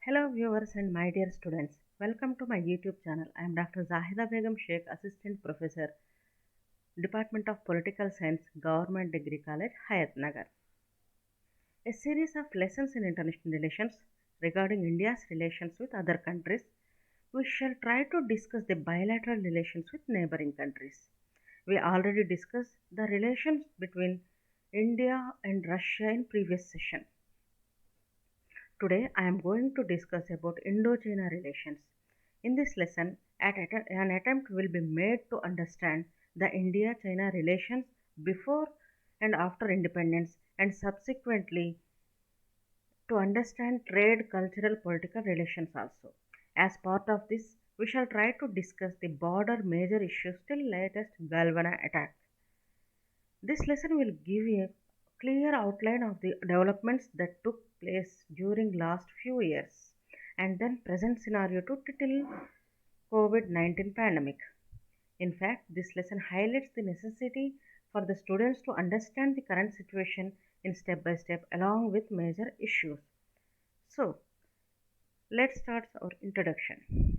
Hello, viewers and my dear students. Welcome to my YouTube channel. I am Dr. Zahida Begum Sheikh, Assistant Professor, Department of Political Science, Government Degree College, Hayat Nagar. A series of lessons in international relations regarding India's relations with other countries. We shall try to discuss the bilateral relations with neighboring countries. We already discussed the relations between India and Russia in previous session. Today I am going to discuss about Indo-China relations. In this lesson, an attempt will be made to understand the India-China relations before and after independence and subsequently to understand trade, cultural, political relations also. As part of this, we shall try to discuss the border major issues till latest Galvana attack. This lesson will give you a clear outline of the developments that took place during last few years and then present scenario to till COVID-19 pandemic. In fact, this lesson highlights the necessity for the students to understand the current situation in step by step along with major issues. So, let's start our introduction.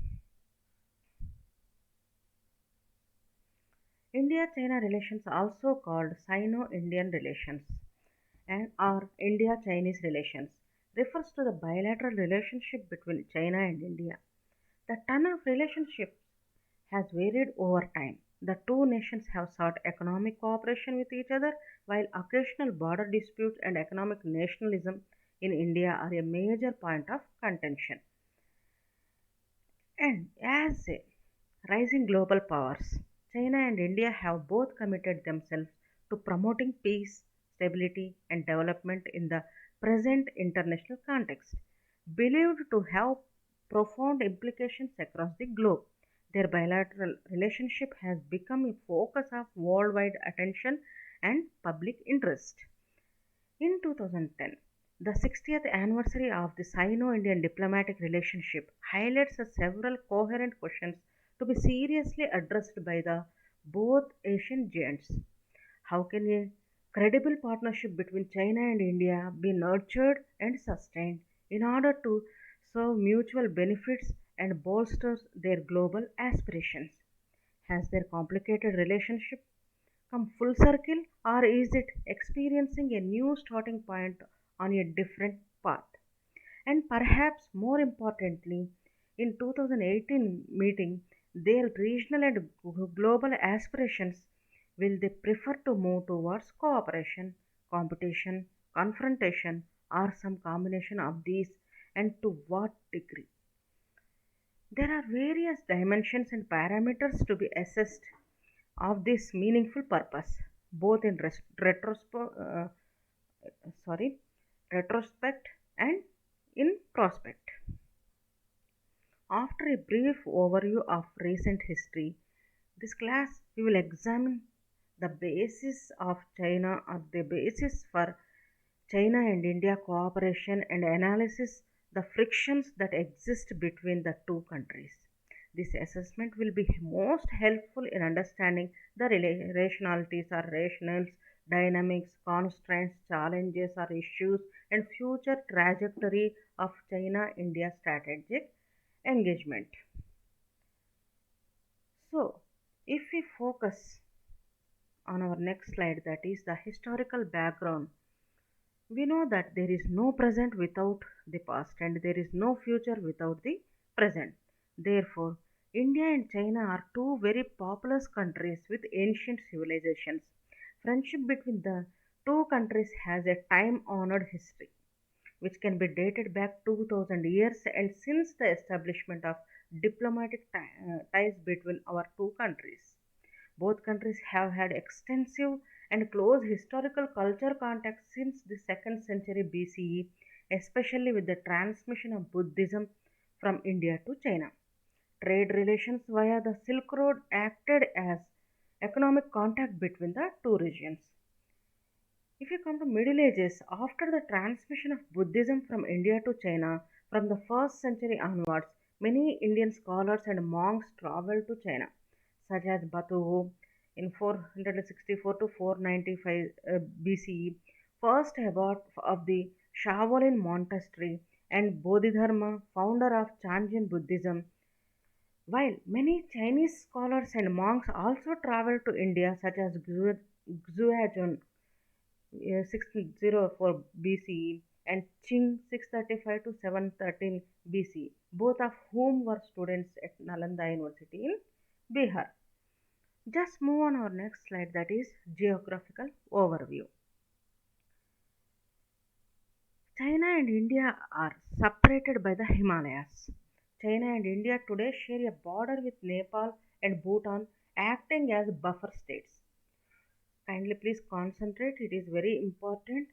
India-China relations, also called Sino-Indian relations and or India-Chinese relations, refers to the bilateral relationship between China and India. The ton of relationship has varied over time. The two nations have sought economic cooperation with each other, while occasional border disputes and economic nationalism in India are a major point of contention. And as a rising global powers, China and India have both committed themselves to promoting peace, stability, and development in the present international context, believed to have profound implications across the globe. Their bilateral relationship has become a focus of worldwide attention and public interest. In 2010, the 60th anniversary of the Sino Indian diplomatic relationship highlights several coherent questions to be seriously addressed by the both Asian giants. How can a credible partnership between China and India be nurtured and sustained in order to serve mutual benefits and bolster their global aspirations? Has their complicated relationship come full circle, or is it experiencing a new starting point on a different path? And perhaps more importantly, in 2018 meeting, their regional and global aspirations, will they prefer to move towards cooperation, competition, confrontation, or some combination of these, and to what degree? There are various dimensions and parameters to be assessed of this meaningful purpose, both in sorry, retrospect and in prospect. After a brief overview of recent history, this class we will examine the basis of China or the basis for China and India cooperation and analysis the frictions that exist between the two countries. This assessment will be most helpful in understanding the rationalities or rationales, dynamics, constraints, challenges or issues, and future trajectory of China India strategic engagement. So, if we focus on our next slide, that is the historical background, we know that there is no present without the past and there is no future without the present. Therefore, India and China are two very populous countries with ancient civilizations. Friendship between the two countries has a time honored history which can be dated back 2000 years and since the establishment of diplomatic ties between our two countries. Both countries have had extensive and close historical culture contact since the 2nd century BCE, especially with the transmission of Buddhism from India to China. Trade relations via the Silk Road acted as economic contact between the two regions. If you come to Middle Ages, after the transmission of Buddhism from India to China from the 1st century onwards, many Indian scholars and monks traveled to China, such as Batuhu in 464 to 495 BCE, first abbot of the Shaolin Monastery, and Bodhidharma, founder of Chandjian Buddhism. While many Chinese scholars and monks also traveled to India, such as Xuezhun 604 BCE and Qing 635 to 713 BC, both of whom were students at Nalanda University in Bihar. Just move on our next slide, that is geographical overview. China and India are separated by the Himalayas. China and India today share a border with Nepal and Bhutan, acting as buffer states. Kindly please concentrate, it is very important.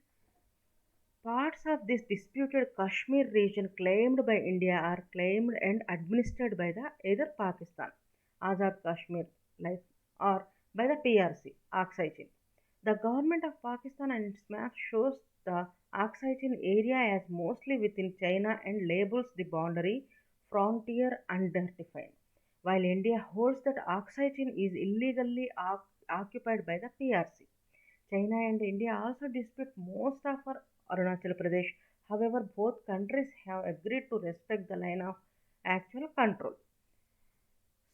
Parts of this disputed Kashmir region claimed by India are claimed and administered by the either Pakistan, Azad Kashmir, like, or by the PRC, Aksai Chin. The government of Pakistan and its map shows the Aksai Chin area as mostly within China and labels the boundary frontier undefined, while India holds that Aksai Chin is illegally occupied by the PRC. China and India also dispute most of our Arunachal Pradesh. However, both countries have agreed to respect the line of actual control.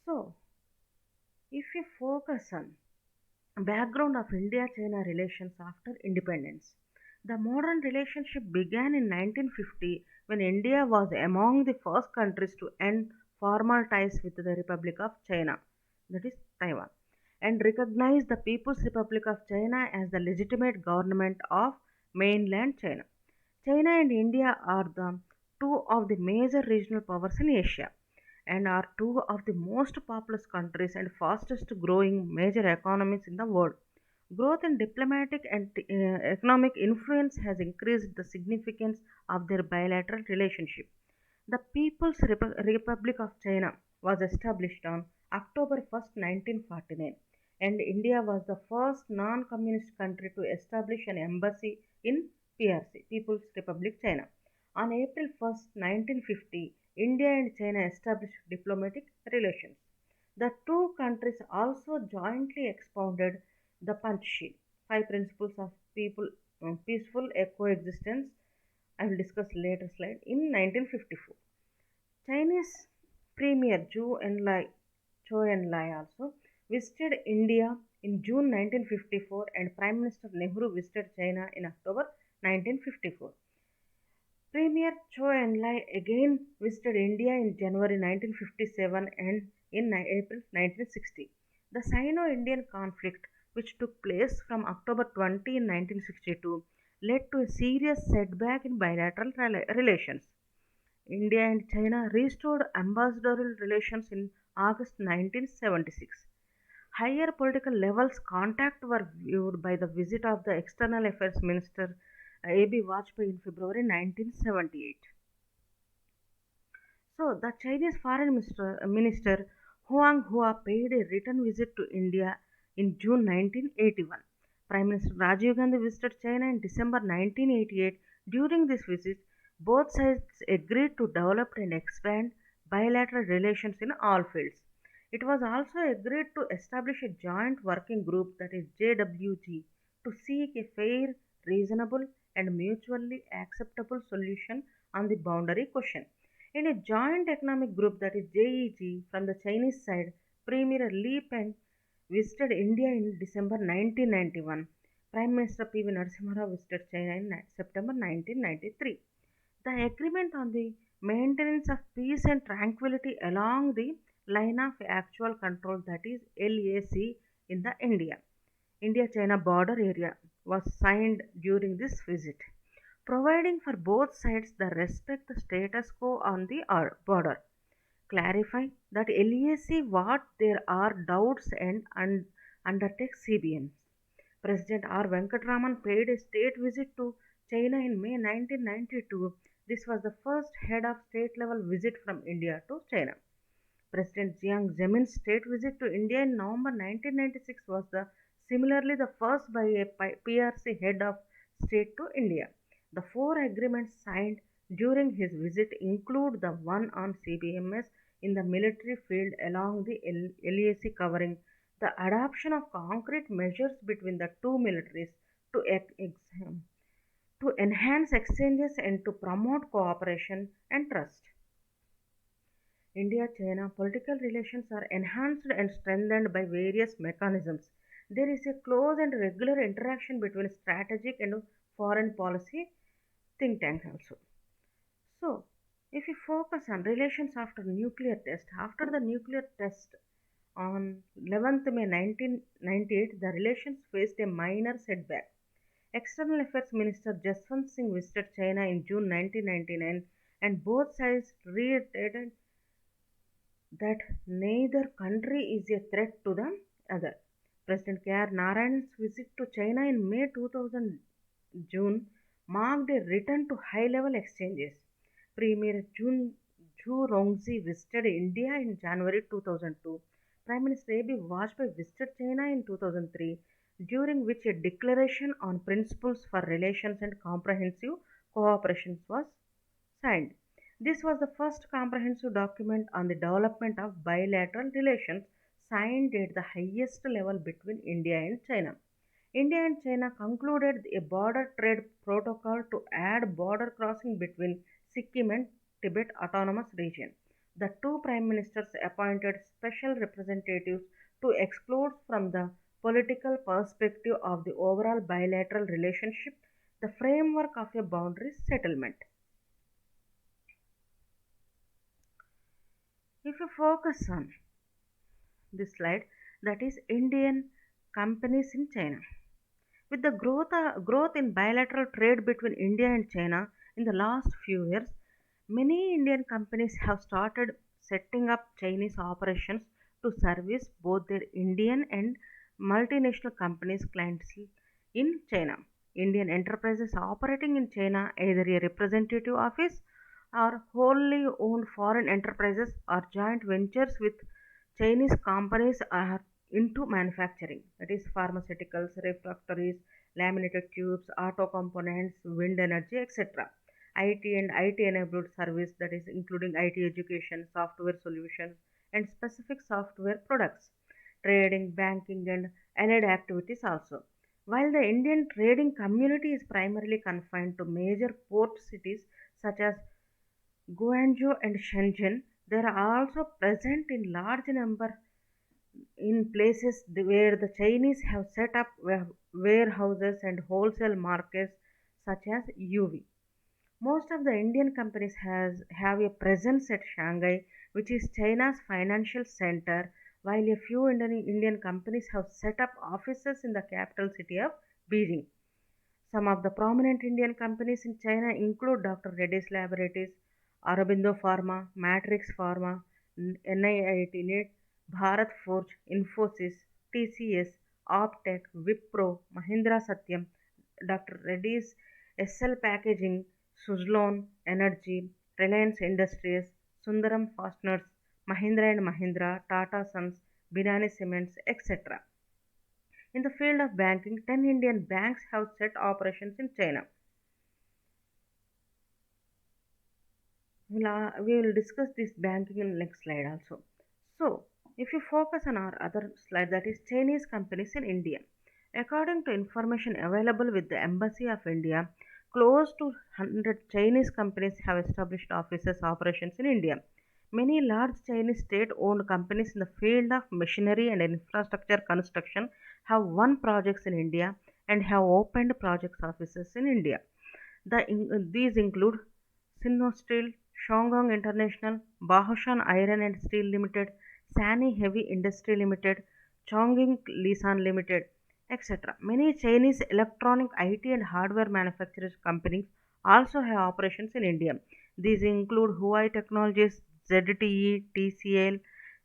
So, if you focus on background of India-China relations after independence, the modern relationship began in 1950 when India was among the first countries to end formal ties with the Republic of China, that is Taiwan, and recognize the People's Republic of China as the legitimate government of mainland China. China and India are the two of the major regional powers in Asia and are two of the most populous countries and fastest growing major economies in the world. Growth in diplomatic and economic influence has increased the significance of their bilateral relationship. The Republic of China was established on October 1st, 1949, and India was the first non communist country to establish an embassy in PRC, People's Republic China. On April 1st, 1950, India and China established diplomatic relations. The two countries also jointly expounded the Panchsheel, five principles of peaceful coexistence. I will discuss later slide in 1954. Chinese Premier Zhou Enlai also visited India in June 1954 and Prime Minister Nehru visited China in October 1954. Premier Zhou Enlai again visited India in January 1957 and in April 1960. The Sino-Indian conflict, which took place from October 20 in 1962, led to a serious setback in bilateral relations. India and China restored ambassadorial relations in August 1976. Higher political levels contact were viewed by the visit of the External Affairs Minister A.B. Vajpayee in February 1978. So, the Chinese Minister Huang Hua paid a return visit to India in June 1981. Prime Minister Rajiv Gandhi visited China in December 1988. During this visit, both sides agreed to develop and expand bilateral relations in all fields. It was also agreed to establish a joint working group, that is JWG, to seek a fair, reasonable, and mutually acceptable solution on the boundary question. In a joint economic group, that is JEG, from the Chinese side, Premier Li Peng visited India in December 1991. Prime Minister P.V. Narasimha Rao visited China in September 1993. The agreement on the maintenance of peace and tranquility along the line of actual control, that is LAC, in the India China border area was signed during this visit, providing for both sides the respect the status quo on the border, clarify that LAC what there are doubts and undertake CBMs. President R. Venkatraman paid a state visit to China in May 1992. This was the first head of state level visit from India to China. President Jiang Zemin's state visit to India in November 1996 was similarly the first by a PRC head of state to India. The four agreements signed during his visit include the one on CBMS in the military field along the LAC, covering the adoption of concrete measures between the two militaries to to enhance exchanges and to promote cooperation and trust. India China political relations are enhanced and strengthened by various mechanisms. There is a close and regular interaction between strategic and foreign policy think tanks also. So, if we focus on relations after nuclear test, after the nuclear test on 11th May 1998, the relations faced a minor setback. External Affairs Minister Jaswant Singh visited China in June 1999 and both sides reiterated that neither country is a threat to the other. President K.R. Narayan's visit to China in May 2000 June marked a return to high-level exchanges. Premier Zhu Rongji visited India in January 2002. Prime Minister A.B. Vajpayee visited China in 2003, during which a declaration on principles for relations and comprehensive cooperation was signed. This was the first comprehensive document on the development of bilateral relations signed at the highest level between India and China. India and China concluded a border trade protocol to add border crossing between Sikkim and Tibet Autonomous Region. The two prime ministers appointed special representatives to explore from the political perspective of the overall bilateral relationship the framework of a boundary settlement. If you focus on this slide, that is Indian companies in China. With the growth in bilateral trade between India and China in the last few years, many Indian companies have started setting up Chinese operations to service both their Indian and multinational companies' clients in China. Indian enterprises operating in China, either a representative office or wholly owned foreign enterprises or joint ventures with Chinese companies, are into manufacturing, that is pharmaceuticals, refractories, laminated tubes, auto components, wind energy, etc. IT and IT enabled service, that is including IT education, software solutions, and specific software products, trading, banking, and allied activities also. While the Indian trading community is primarily confined to major port cities such as Guangzhou and Shenzhen, there are also present in large number in places where the Chinese have set up warehouses and wholesale markets such as UV. Most of the Indian companies have a presence at Shanghai, which is China's financial center, while a few Indian companies have set up offices in the capital city of Beijing. Some of the prominent Indian companies in China include Dr. Reddy's Laboratories, Aurobindo Pharma, Matrix Pharma, NIIT NET, Bharat Forge, Infosys, TCS, Optech, Wipro, Mahindra Satyam, Dr. Reddy's, SL Packaging, Suzlon Energy, Reliance Industries, Sundaram Fasteners, Mahindra and Mahindra, Tata Sons, Binani Cements, etc. In the field of banking, 10 Indian banks have set operations in China. We will discuss this banking in next slide also. So, if you focus on our other slide, that is Chinese companies in India. According to information available with the Embassy of India, close to 100 Chinese companies have established offices operations in India. Many large Chinese state-owned companies in the field of machinery and infrastructure construction have won projects in India and have opened projects offices in India. These include Sinosteel, Shandong International, Bahushan Iron and Steel Limited, Sany Heavy Industry Limited, Chongqing Lisan Limited, etc. Many Chinese electronic IT and hardware manufacturers companies also have operations in India. These include Huawei Technologies, ZTE, TCL,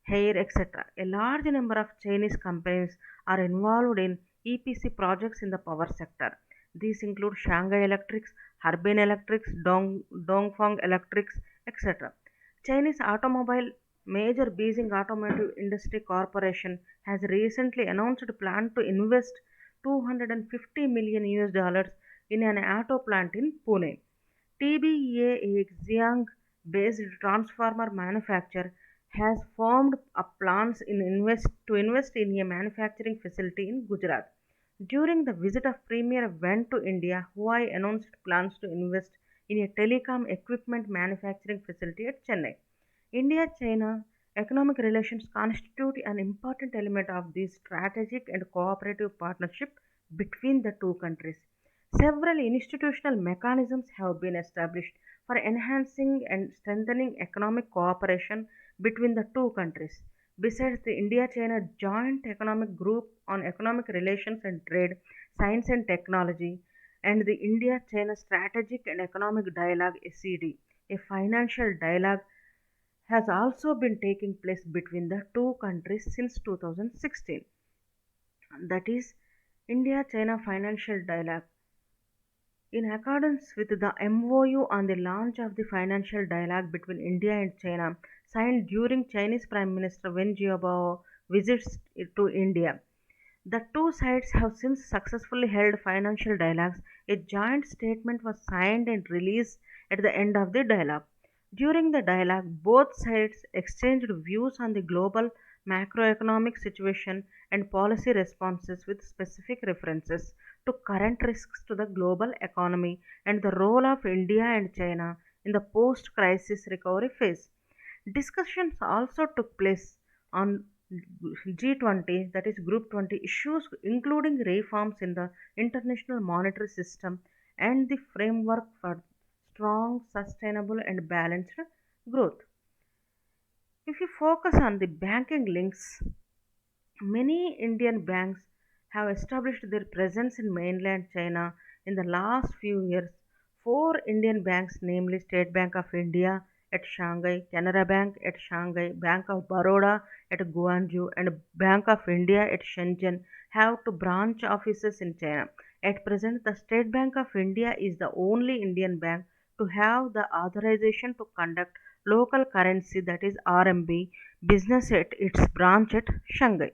Hair, etc. A large number of Chinese companies are involved in EPC projects in the power sector. These include Shanghai Electrics, Harbin Electrics, Dongfang Electrics, etc. Chinese automobile major Beijing Automotive Industry Corporation has recently announced a plan to invest 250 million US dollars in an auto plant in Pune. TBEA, a Xi'an-based transformer manufacturer, has formed up plans to invest in a manufacturing facility in Gujarat. During the visit of Premier went to India, Huawei announced plans to invest in a telecom equipment manufacturing facility at Chennai. India China economic relations constitute an important element of this strategic and cooperative partnership between the two countries. Several institutional mechanisms have been established for enhancing and strengthening economic cooperation between the two countries. Besides the India China Joint Economic Group on Economic Relations and Trade, Science and Technology, and the India China Strategic and Economic Dialogue SED, a financial dialogue has also been taking place between the two countries since 2016. That is India China Financial Dialogue. In accordance with the MOU on the launch of the financial dialogue between India and China, signed during Chinese Prime Minister Wen Jiabao visits to India, the two sides have since successfully held financial dialogues. A joint statement was signed and released at the end of the dialogue. During the dialogue, both sides exchanged views on the global macroeconomic situation and policy responses with specific references to current risks to the global economy and the role of India and China in the post crisis recovery phase. Discussions also took place on G20, that is Group 20 issues, including reforms in the international monetary system and the framework for strong, sustainable, and balanced growth. If you focus on the banking links, many Indian banks have established their presence in mainland China in the last few years. Four Indian banks, namely State Bank of India at Shanghai, Canara Bank at Shanghai, Bank of Baroda at Guangzhou, and Bank of India at Shenzhen, have two branch offices in China. At present, the State Bank of India is the only Indian bank to have the authorization to conduct local currency, that is RMB, business at its branch at Shanghai.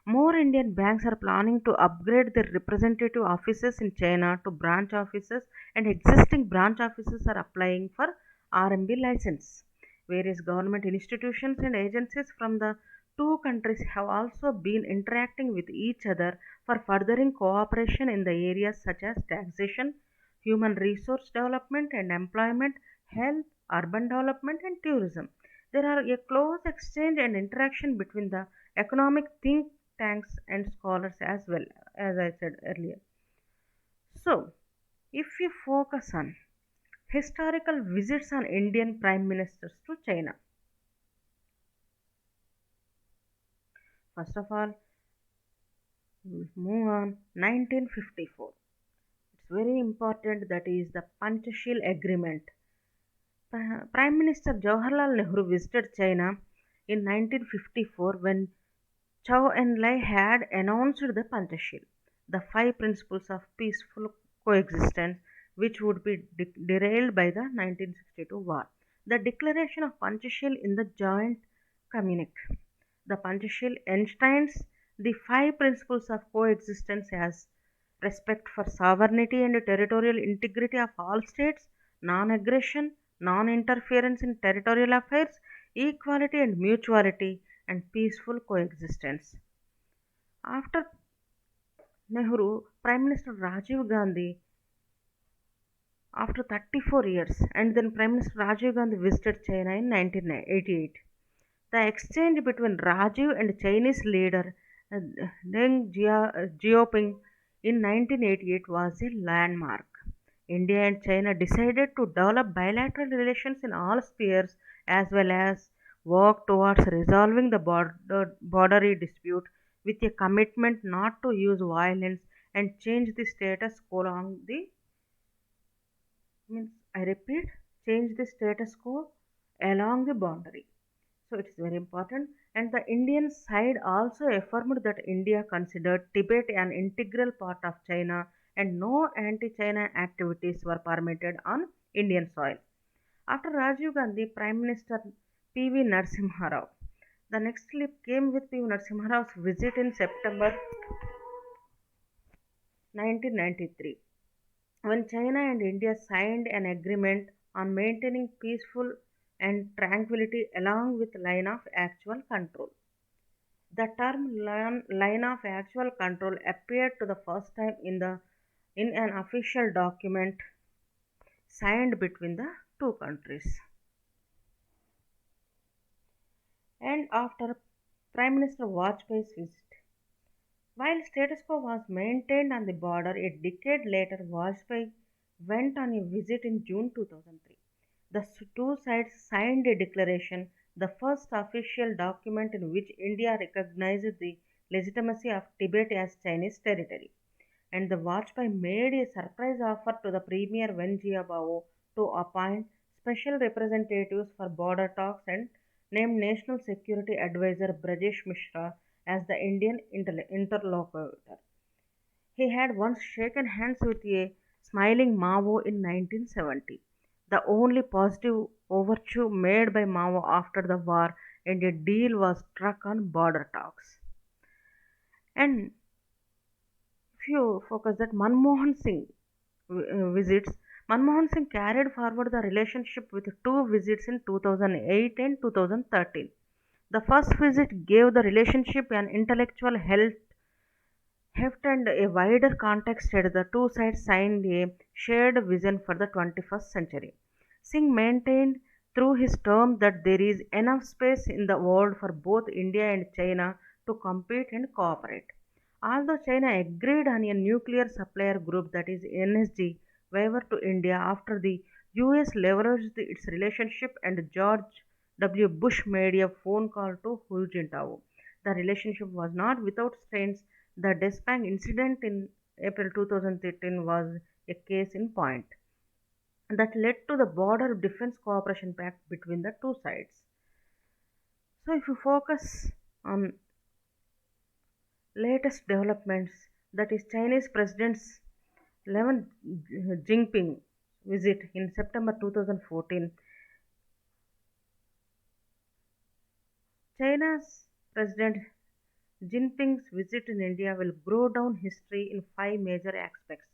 More Indian banks are planning to upgrade their representative offices in China to branch offices, and existing branch offices are applying for RMB license. Various government institutions and agencies from the two countries have also been interacting with each other for furthering cooperation in the areas such as taxation, human resource development and employment, health, urban development, and tourism. There are a close exchange and interaction between the economic think tanks and scholars as well, as I said earlier. So, if you focus on historical visits on Indian prime ministers to China, first of all, we'll move on 1954. It's very important, that is the Panchashil Agreement. Prime Minister Jawaharlal Nehru visited China in 1954 when Chow Enlai had announced the Panchashil, the five principles of peaceful coexistence, which would be derailed by the 1962 war. The declaration of Panchashil in the joint communique. The Panchashil enshrines the five principles of coexistence as respect for sovereignty and territorial integrity of all states, non aggression, non interference in territorial affairs, equality and mutuality, and peaceful coexistence. After Nehru, Prime Minister Rajiv Gandhi, after 34 years, and then Prime Minister Rajiv Gandhi visited China in 1988. The exchange between Rajiv and Chinese leader uh, Xiaoping in 1988 was a landmark. India and China decided to develop bilateral relations in all spheres as well as work towards resolving the border dispute with a commitment not to use violence and change the status quo along the means I repeat change the status quo along the boundary. So it is very important. And the Indian side also affirmed that India considered Tibet an integral part of China and no anti China activities were permitted on Indian soil. After Rajiv Gandhi, Prime Minister P.V. Narasimha Rao. The next clip came with P.V. Narasimha Rao's visit in September 1993, when China and India signed an agreement on maintaining peaceful and tranquility along with line of actual control. The term line of actual control appeared to the first time in an official document signed between the two countries. And after Prime Minister Vajpayee's visit, while status quo was maintained on the border, a decade later, Vajpayee went on a visit in June 2003. The two sides signed a declaration, the first official document in which India recognized the legitimacy of Tibet as Chinese territory. And the Vajpayee made a surprise offer to the Premier Wen Jiabao to appoint special representatives for border talks and named National Security Advisor Brajesh Mishra as the Indian interlocutor. He had once shaken hands with a smiling Mao in 1970, the only positive overture made by Mao after the war, and a deal was struck on border talks. And if you focus that Manmohan Singh visits, Manmohan Singh carried forward the relationship with two visits in 2008 and 2013. The first visit gave the relationship an intellectual heft and a wider context as the two sides signed a shared vision for the 21st century. Singh maintained through his term that there is enough space in the world for both India and China to compete and cooperate. Although China agreed on a nuclear supplier group, that is NSG, waiver to India after the US leveraged its relationship and George W. Bush made a phone call to Hu Jintao. The relationship was not without strains. The Despang incident in April 2013 was a case in point that led to the Border Defense Cooperation Pact between the two sides. So, if you focus on latest developments, that is Chinese President's 11 Jinping visit in September 2014, China's President Jinping's visit in India will go down history in five major aspects.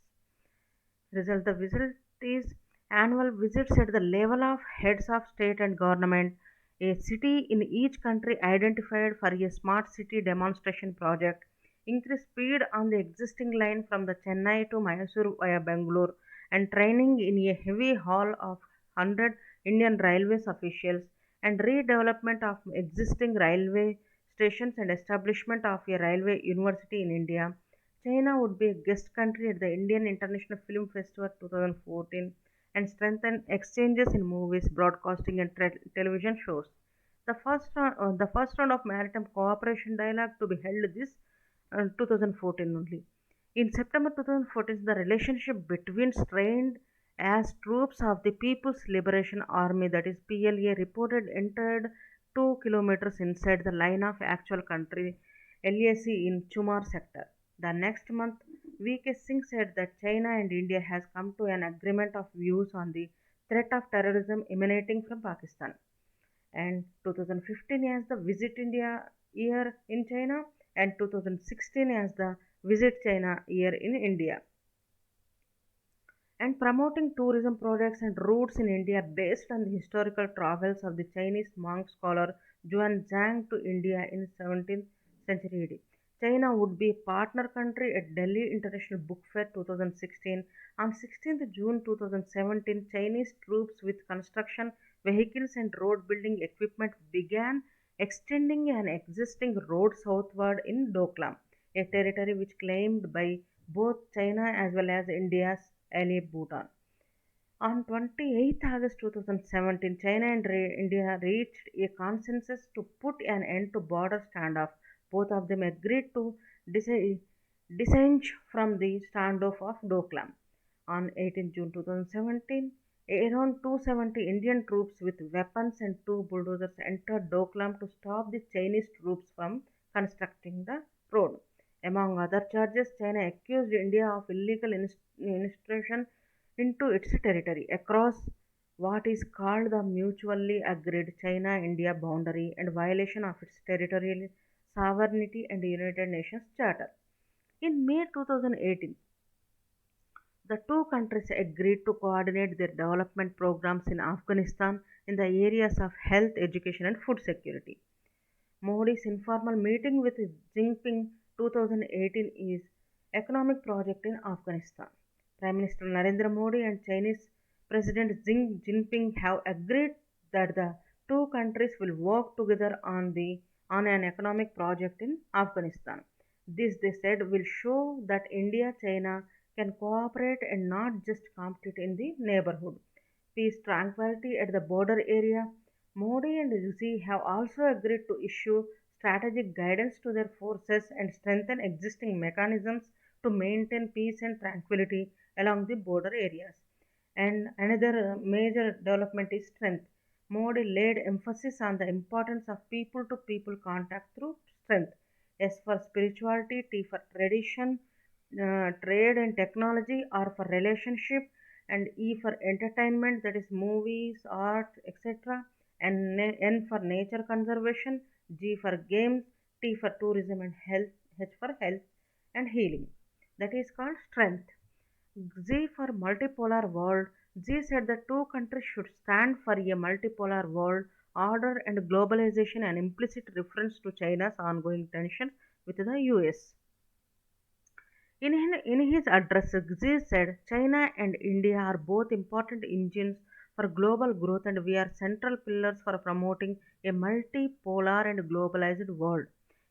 Result the visit is annual visits at the level of heads of state and government, a city in each country identified for a smart city demonstration project, increase speed on the existing line from the Chennai to Mysore via Bangalore, and training in a heavy haul of 100 Indian Railways officials, and redevelopment of existing railway stations and establishment of a railway university in India. China would be a guest country at the Indian International Film Festival 2014 and strengthen exchanges in movies, broadcasting, and television shows. The first round of maritime cooperation dialogue to be held this 2014 only. In September 2014, the relationship between strained as troops of the People's Liberation Army, that is PLA, reported entered 2 kilometers inside the line of actual country LAC in Chumar sector. The next month, VK Singh said that China and India has come to an agreement of views on the threat of terrorism emanating from Pakistan. And 2015 as the Visit India year in China, and 2016 as the Visit China year in India, and promoting tourism projects and routes in India based on the historical travels of the Chinese monk scholar Juan Zhang to India in 17th century AD. China would be a partner country at Delhi International Book Fair 2016. On 16th June 2017, Chinese troops with construction vehicles and road building equipment began extending an existing road southward in Doklam, a territory which claimed by both China as well as India's ally Bhutan. On 28th August 2017, China and India reached a consensus to put an end to border standoff. Both of them agreed to dis- disengage from the standoff of Doklam. On 18 June 2017, around 270 Indian troops with weapons and two bulldozers entered Doklam to stop the Chinese troops from constructing the road. Among other charges, China accused India of illegal instillation into its territory across what is called the mutually agreed China India boundary and violation of its territorial sovereignty and United Nations Charter. In May 2018, the two countries agreed to coordinate their development programs in Afghanistan in the areas of health, education, and food security. Modi's informal meeting with Jinping 2018 is economic project in Afghanistan. Prime Minister Narendra Modi and Chinese President Xi Jinping have agreed that the two countries will work together on an economic project in Afghanistan. This, they said, will show that India China can cooperate and not just compete in the neighborhood. Peace tranquility at the border area. Modi and Xi have also agreed to issue strategic guidance to their forces and strengthen existing mechanisms to maintain peace and tranquility along the border areas. And another major development is strength. Modi laid emphasis on the importance of people to people contact through strength. S for spirituality, T for tradition, trade and technology, R for relationship, and E for entertainment, that is movies, art, etc. And N for nature conservation, G for games, T for tourism and health, H for health and healing. That is called strength. Z for multipolar world. Z said the two countries should stand for a multipolar world order and globalization, an implicit reference to China's ongoing tension with the US. In his address, Xi said, China and India are both important engines for global growth and we are central pillars for promoting a multipolar and globalized world.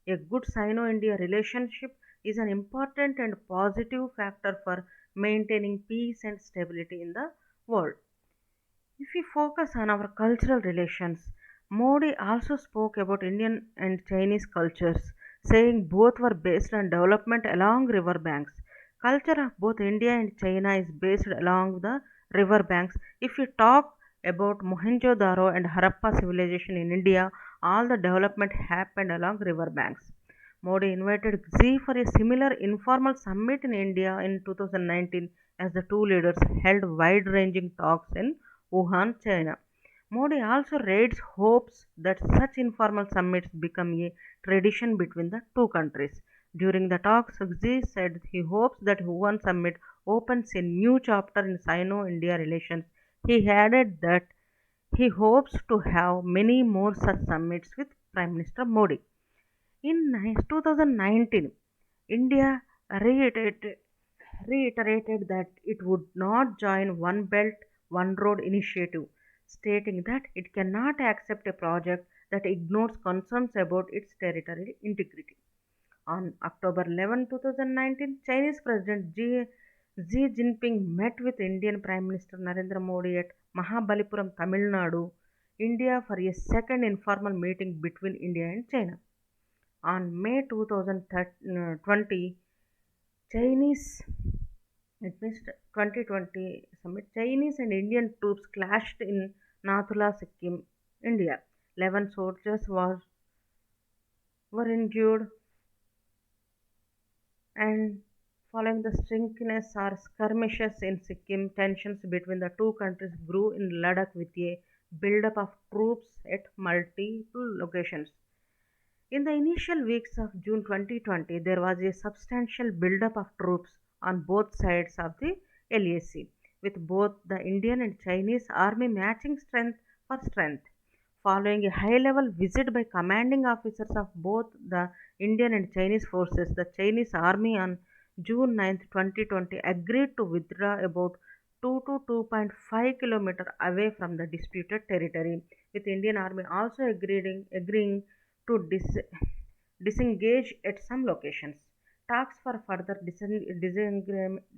A good Sino India relationship is an important and positive factor for maintaining peace and stability in the world. If we focus on our cultural relations, Modi also spoke about Indian and Chinese cultures, saying both were based on development along river banks. Culture of both India and China is based along the river banks. If we talk about Mohenjo-daro and Harappa civilization in India, all the development happened along river banks. Modi invited Xi for a similar informal summit in India in 2019 as the two leaders held wide ranging talks in Wuhan, China. Modi also raised hopes that such informal summits become a tradition between the two countries. During the talks, Xi said he hopes that Wuhan summit opens a new chapter in Sino-India relations. He added that he hopes to have many more such summits with Prime Minister Modi. In 2019, India reiterated, reiterated that it would not join One Belt, One Road initiative, stating that it cannot accept a project that ignores concerns about its territorial integrity. On October 11, 2019, Chinese President Xi Jinping met with Indian Prime Minister Narendra Modi at Mahabalipuram, Tamil Nadu, India for a second informal meeting between India and China. On May 2020, Chinese, it means 2020 summit, Chinese and Indian troops clashed in Nathula, Sikkim, India. 11 soldiers were injured, and following the stringiness or skirmishes in Sikkim, tensions between the two countries grew in Ladakh with a buildup of troops at multiple locations. In the initial weeks of June 2020, there was a substantial buildup of troops on both sides of the LAC, with both the Indian and Chinese army matching strength for strength. Following a high level visit by commanding officers of both the Indian and Chinese forces, the Chinese army on June 9, 2020 agreed to withdraw about 2 to 2.5 km away from the disputed territory, with Indian army also agreeing to disengage at some locations. Talks for further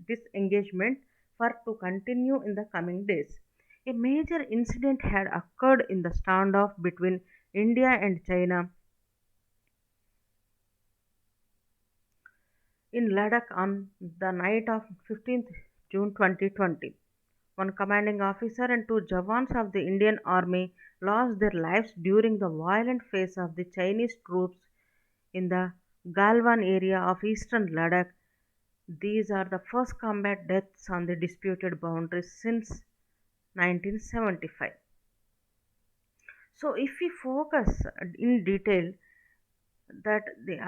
disengagement were to continue in the coming days. A major incident had occurred in the standoff between India and China in Ladakh on the night of 15th June 2020. One commanding officer and two Jawans of the Indian Army lost their lives during the violent phase of the Chinese troops in the Galwan area of eastern Ladakh. These are the first combat deaths on the disputed boundaries since 1975. So, if we focus in detail that the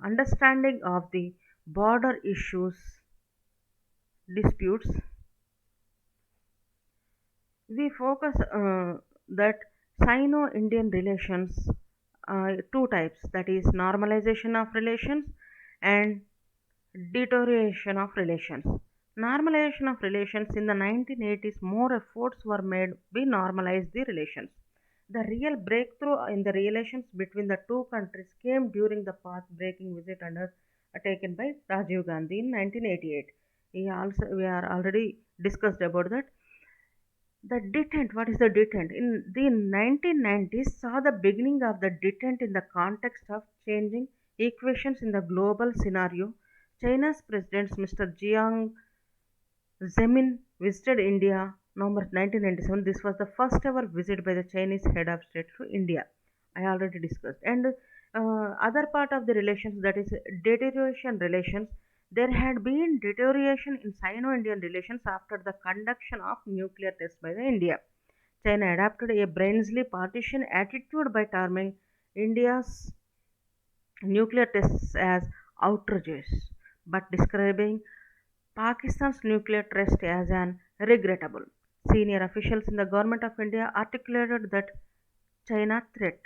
understanding of the border issues disputes, we focus that Sino-Indian relations two types, that is normalization of relations and deterioration of relations. Normalization of relations in the 1980s, more efforts were made to normalize the relations. The real breakthrough in the relations between the two countries came during the path-breaking visit undertaken by Rajiv Gandhi in 1988. We are already discussed about that. The detent, what is the detent? In the 1990s, saw the beginning of the detent in the context of changing equations in the global scenario. China's President Mr. Jiang Zemin visited India November 1997. This was the first ever visit by the Chinese head of state to India. I already discussed. And other part of the relations, that is deterioration relations. There had been deterioration in Sino-Indian relations after the conduction of nuclear tests by the India. China adopted a brainsly partisan attitude by terming India's nuclear tests as outrageous, but describing Pakistan's nuclear test as an regrettable. Senior officials in the government of India articulated that China threat.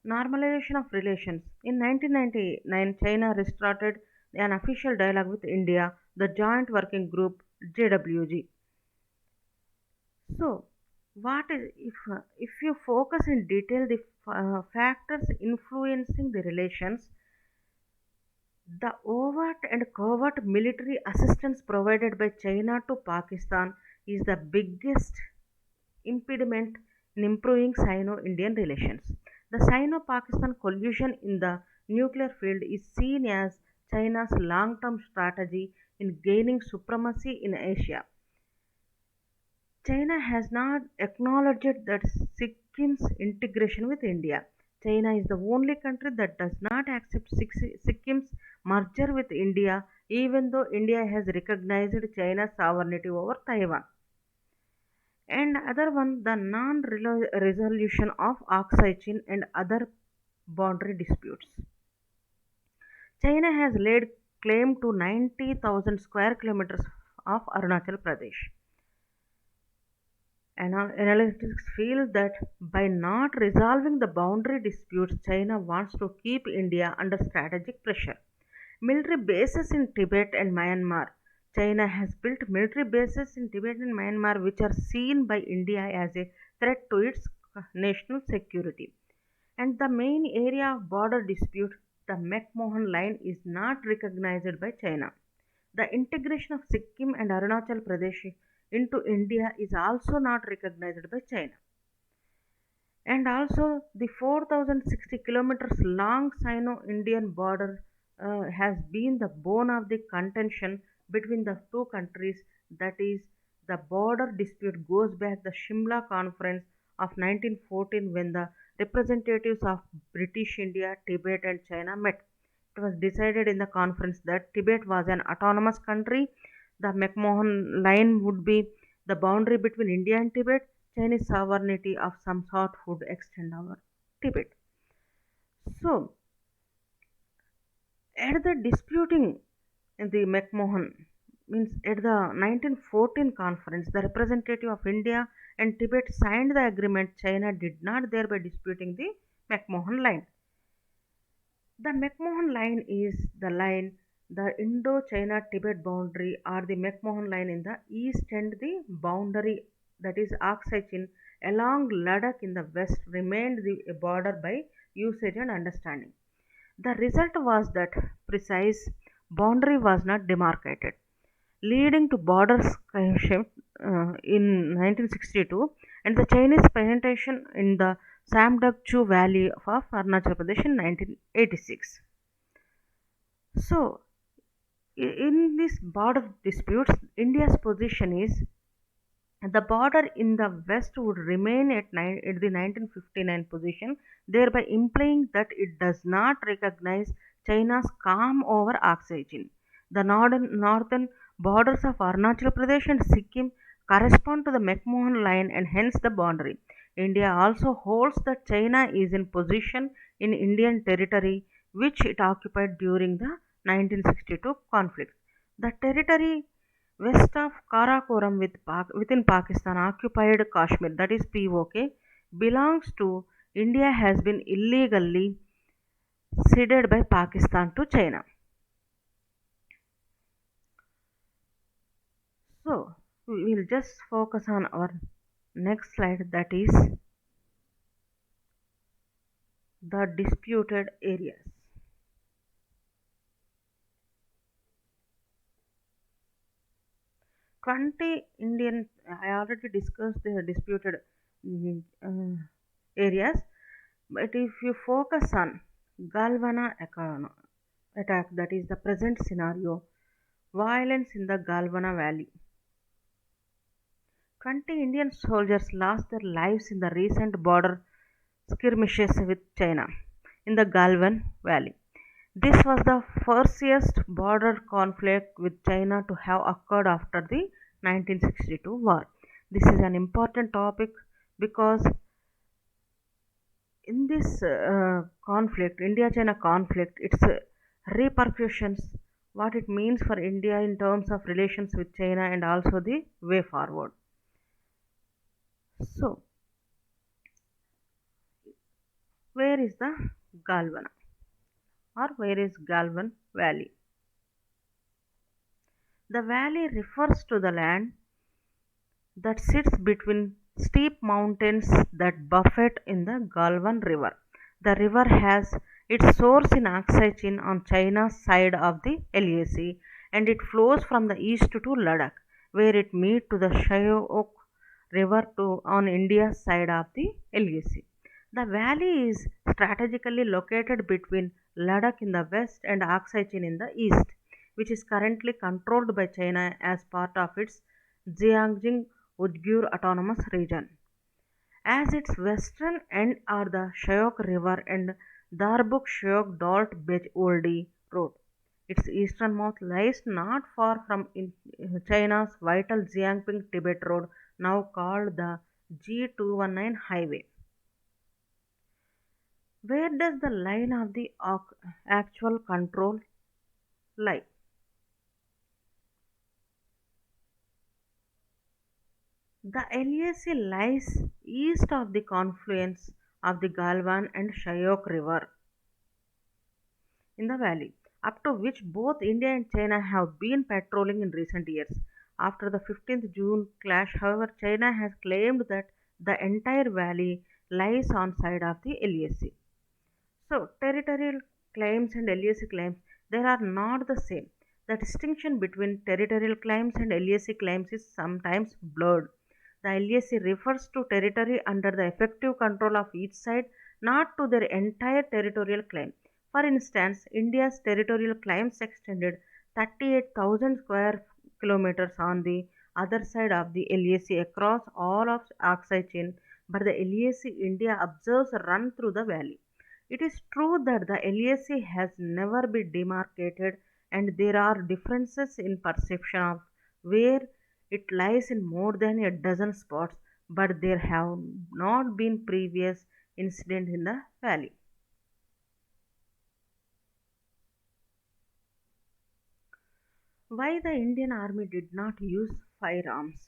Normalization of relations. In 1999, China restarted an official dialogue with India, the Joint Working Group JWG. So, what is if you focus in detail the factors influencing the relations, the overt and covert military assistance provided by China to Pakistan is the biggest impediment in improving Sino Indian relations. The Sino Pakistan collusion in the nuclear field is seen as China's long term strategy in gaining supremacy in Asia. China has not acknowledged that Sikkim's integration with India. China is the only country that does not accept Sikkim's merger with India, even though India has recognized China's sovereignty over Taiwan. And other one, the non-resolution of Aksai Chin and other boundary disputes. China has laid claim to 90,000 square kilometers of Arunachal Pradesh. Analysts feel that by not resolving the boundary disputes, China wants to keep India under strategic pressure. Military bases in Tibet and Myanmar. China has built military bases in Tibet and Myanmar which are seen by India as a threat to its national security. And the main area of border dispute, the McMahon Line, is not recognized by China. The integration of Sikkim and Arunachal Pradesh into India is also not recognized by China. And also, the 4,060 kilometers long Sino Indian border has been the bone of the contention between the two countries. That is, the border dispute goes back the Shimla Conference of 1914 when the representatives of British India, Tibet, and China met. It was decided in the conference that Tibet was an autonomous country. The McMahon Line would be the boundary between India and Tibet. Chinese sovereignty of some sort would extend over Tibet. So, at the disputing the McMahon means at the 1914 conference, the representative of India and Tibet signed the agreement. China did not, thereby disputing the McMahon Line. The McMahon Line is the line, the Indo-China Tibet boundary, or the McMahon Line in the east, and the boundary, that is Aksai Chin along Ladakh in the west, remained the border by usage and understanding. The result was that precise boundary was not demarcated, leading to border shift in 1962 and the Chinese penetration in the Samdakchu Valley of Arunachal Pradesh in 1986. So, in this border disputes, India's position is the border in the west would remain at the 1959 position, thereby implying that it does not recognize China's calm over Aksai Chin. The northern borders of Arunachal Pradesh and Sikkim correspond to the McMahon Line and hence the boundary. India also holds that China is in position in Indian territory which it occupied during the 1962 conflict. The territory west of Karakoram within Pakistan occupied Kashmir, that is POK, belongs to India has been illegally ceded by Pakistan to China. So, we will just focus on our next slide, that is the disputed areas. 20 Indian, I already discussed the disputed areas, but if you focus on attack, that is the present scenario, violence in the Galvana Valley. 20 Indian soldiers lost their lives in the recent border skirmishes with China in the Galvan Valley. This was the fiercest border conflict with China to have occurred after the 1962 war. This is an important topic because in this conflict, India China conflict, its repercussions, what it means for India in terms of relations with China and also the way forward. So, where is the Galvana or where is Galvan Valley? The valley refers to the land that sits between steep mountains that buffet in the Galvan River. The river has its source in Aksai Chin on China's side of the LAC and it flows from the east to Ladakh where it meets to the Shyok River on India's side of the LAC. The valley is strategically located between Ladakh in the west and Aksai Chin in the east, which is currently controlled by China as part of its Jiangxing Uyghur Autonomous Region. As its western end are the Shyok River and Darbuk Shyok Dalt Bej Oldi Road. Its eastern mouth lies not far from China's vital Jiangping Tibet Road, now called the G219 Highway. Where does the line of the actual control lie? The LAC lies east of the confluence of the Galwan and Shyok River in the valley, up to which both India and China have been patrolling in recent years. After the 15th June clash, however, China has claimed that the entire valley lies on side of the LAC. So, territorial claims and LAC claims, they are not the same. The distinction between territorial claims and LAC claims is sometimes blurred. The LAC refers to territory under the effective control of each side, not to their entire territorial claim. For instance, India's territorial claims extended 38,000 square kilometers on the other side of the LAC across all of Aksai Chin, but the LAC India observes run through the valley. It is true that the LAC has never been demarcated and there are differences in perception of where it lies in more than a dozen spots, but there have not been previous incidents in the valley. Why the Indian Army did not use firearms?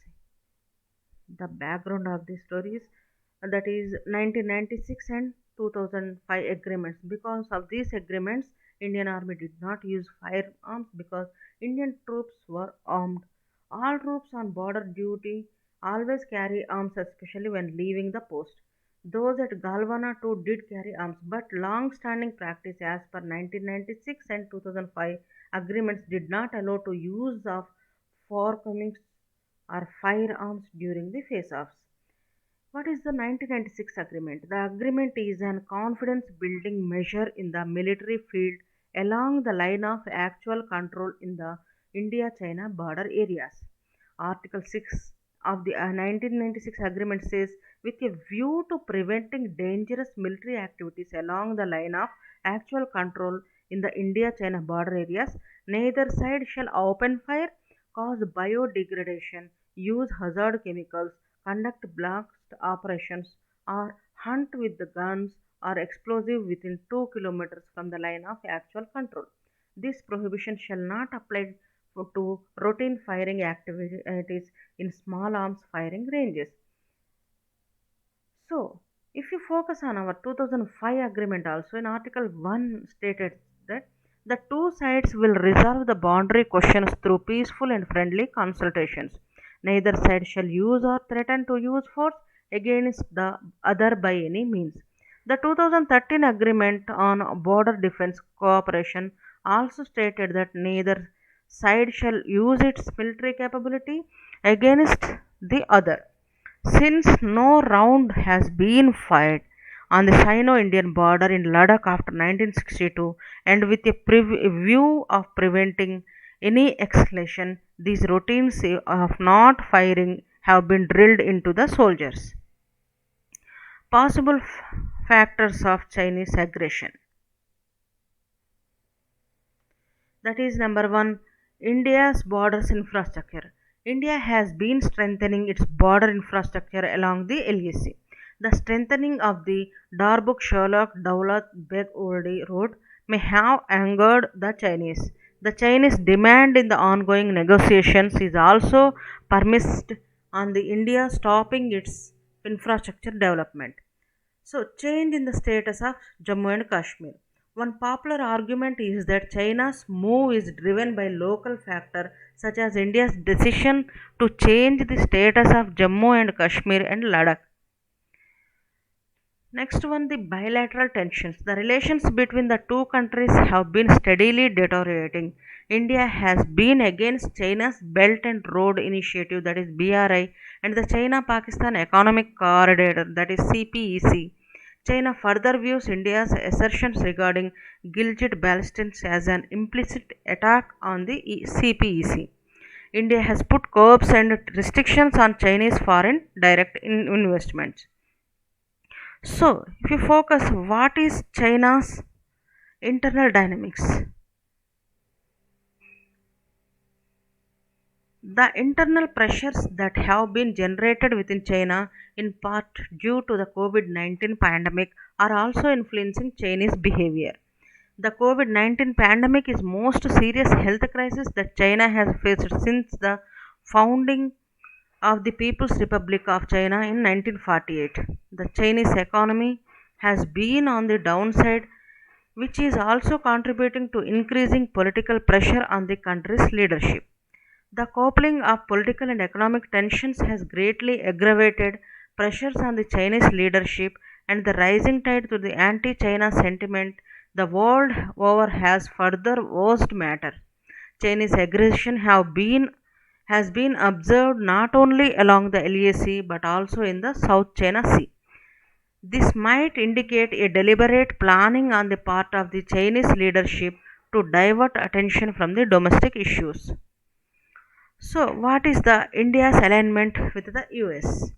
The background of the story is that is 1996 and 2005 agreements. Because of these agreements, Indian Army did not use firearms because Indian troops were armed. All troops on border duty always carry arms, especially when leaving the post. Those at Galvana too did carry arms, but long-standing practice as per 1996 and 2005 agreements did not allow to use of forthcoming or firearms during the face-offs. What is the 1996 agreement? The agreement is an confidence building measure in the military field along the line of actual control in the India China border areas. Article 6 of the 1996 agreement says, with a view to preventing dangerous military activities along the line of actual control in the India China border areas, neither side shall open fire, cause biodegradation, use hazard chemicals, conduct blast operations, or hunt with the guns or explosive within 2 kilometers from the line of actual control. This prohibition shall not apply to routine firing activities in small arms firing ranges. So, If you focus on our 2005 agreement also, in Article 1 stated that the two sides will resolve the boundary questions through peaceful and friendly consultations. Neither side shall use or threaten to use force against the other by any means. The 2013 agreement on border defense cooperation also stated that neither side shall use its military capability against the other. Since no round has been fired on the Sino-Indian border in Ladakh after 1962, and with a view of preventing any escalation, these routines of not firing have been drilled into the soldiers. Possible factors of Chinese aggression. That is number one, India's borders infrastructure. India has been strengthening its border infrastructure along the LAC. The strengthening of the Darbuk Sherlock Daulat Beg Oldi road may have angered the Chinese. The Chinese demand in the ongoing negotiations is also permissed on the India stopping its infrastructure development. So, change in the status of Jammu and Kashmir. One popular argument is that China's move is driven by local factors such as India's decision to change the status of Jammu and Kashmir and Ladakh. Next one, the bilateral tensions. The relations between the two countries have been steadily deteriorating. India has been against China's Belt and Road Initiative, that is BRI, and the China Pakistan Economic Corridor, that is CPEC. China further views India's assertions regarding Gilgit Baltistan as an implicit attack on the CPEC. India has put curbs and restrictions on Chinese foreign direct investments. So, if you focus, what is China's internal dynamics? The internal pressures that have been generated within China, in part due to the COVID 19 pandemic, are also influencing Chinese behavior. The COVID 19 pandemic is most serious health crisis that China has faced since the founding of the People's Republic of China in 1948. The Chinese economy has been on the downside, which is also contributing to increasing political pressure on the country's leadership. The coupling of political and economic tensions has greatly aggravated pressures on the Chinese leadership, and the rising tide to the anti China sentiment the world over has further worsened matter. Chinese aggression has been observed not only along the LAC but also in the South China Sea. This might indicate a deliberate planning on the part of the Chinese leadership to divert attention from the domestic issues. So, what is the India's alignment with the US?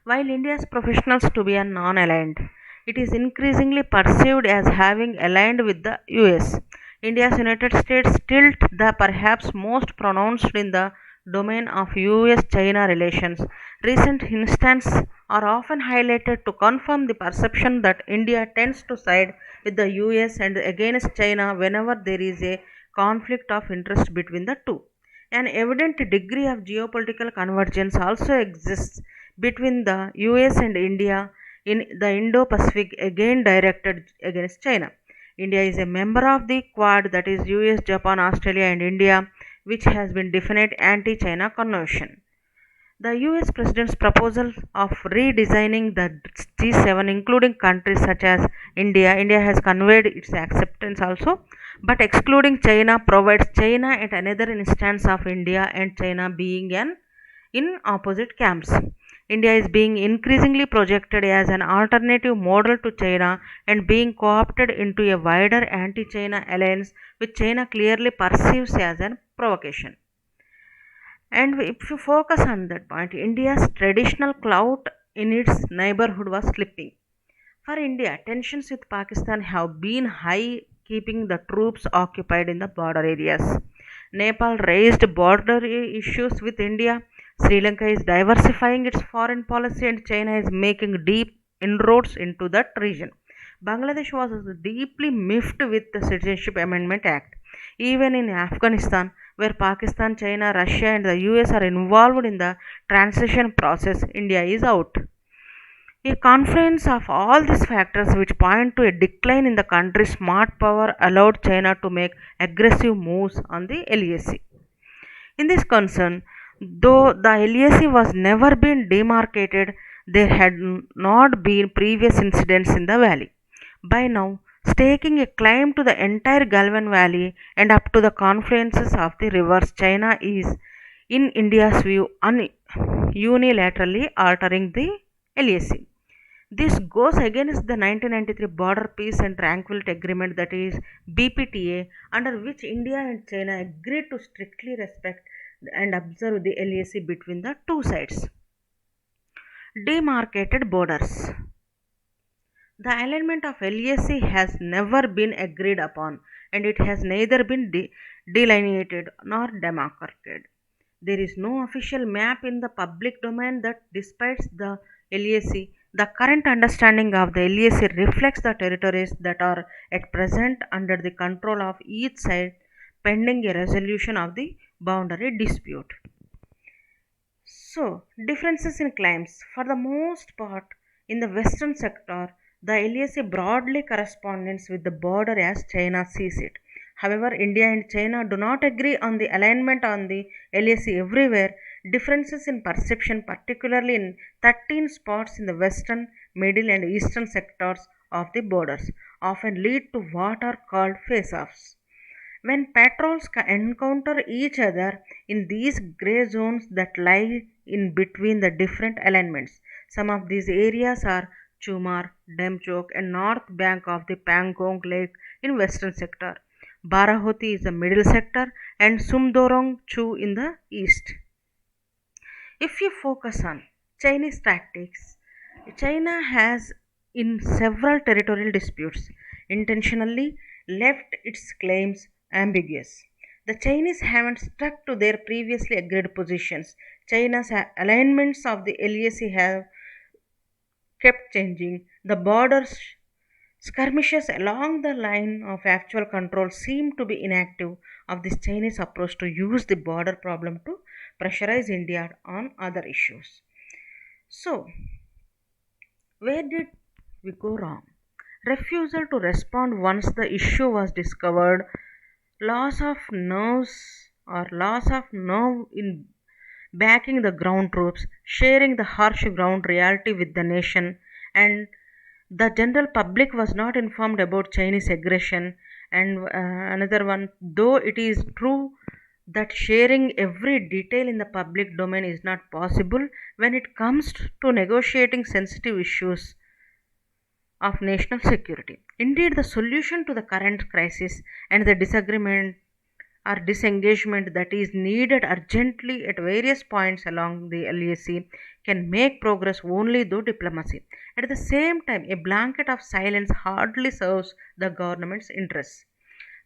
While India's professionals to be a non-aligned, it is increasingly perceived as having aligned with the US. India's United States tilt the perhaps most pronounced in the domain of US-China relations. Recent instances are often highlighted to confirm the perception that India tends to side with the US and against China whenever there is a conflict of interest between the two. An evident degree of geopolitical convergence also exists between the US and India in the Indo Pacific, again directed against China. India is a member of the Quad, that is US, Japan, Australia, and India, which has been definite anti China convention. The US President's proposal of redesigning the G7, including countries such as India has conveyed its acceptance also, but excluding China provides China at another instance of India and China being in opposite camps. India is being increasingly projected as an alternative model to China and being co opted into a wider anti China alliance, which China clearly perceives as a provocation. And if you focus on that point, India's traditional clout in its neighborhood was slipping. For India, tensions with Pakistan have been high, keeping the troops occupied in the border areas. Nepal raised border issues with India. Sri Lanka is diversifying its foreign policy, and China is making deep inroads into that region. Bangladesh was deeply miffed with the Citizenship Amendment Act. Even in Afghanistan, where Pakistan, China, Russia, and the US are involved in the transition process, India is out. A confluence of all these factors which point to a decline in the country's smart power allowed China to make aggressive moves on the LAC. In this concern, though the LAC was never been demarcated, there had not been previous incidents in the valley. By now, staking a claim to the entire Galvan Valley and up to the confluences of the rivers, China is, in India's view, unilaterally altering the LAC. This goes against the 1993 Border Peace and Tranquility Agreement, that is BPTA, under which India and China agreed to strictly respect and observe the LAC between the two sides. Demarcated borders. The alignment of LAC has never been agreed upon and it has neither been delineated nor demarcated. There is no official map in the public domain that despite the LAC, the current understanding of the LAC reflects the territories that are at present under the control of each side pending a resolution of the boundary dispute. So, differences in claims. For the most part, in the western sector, the LAC broadly corresponds with the border as China sees it. However, India and China do not agree on the alignment on the LAC everywhere. Differences in perception, particularly in 13 spots in the western, middle, and eastern sectors of the borders, often lead to what are called face offs. When patrols encounter each other in these gray zones that lie in between the different alignments, some of these areas are Chumar, Demchok, and north bank of the Pangong Lake in western sector. Barahoti is the middle sector, and Sumdorong Chu in the east. If you focus on Chinese tactics, China has, in several territorial disputes, intentionally left its claims ambiguous. The Chinese haven't stuck to their previously agreed positions. China's alignments of the LAC have kept changing. The borders skirmishes along the line of actual control seem to be inactive of this Chinese approach to use the border problem to pressurize India on other issues. So, where did we go wrong? Refusal to respond once the issue was discovered, loss of nerves or loss of nerve in backing the ground troops, sharing the harsh ground reality with the nation, and the general public was not informed about Chinese aggression. And another one, though it is true that sharing every detail in the public domain is not possible when it comes to negotiating sensitive issues of national security. Indeed, the solution to the current crisis and the disagreement or disengagement that is needed urgently at various points along the LAC can make progress only through diplomacy. At the same time, a blanket of silence hardly serves the government's interests.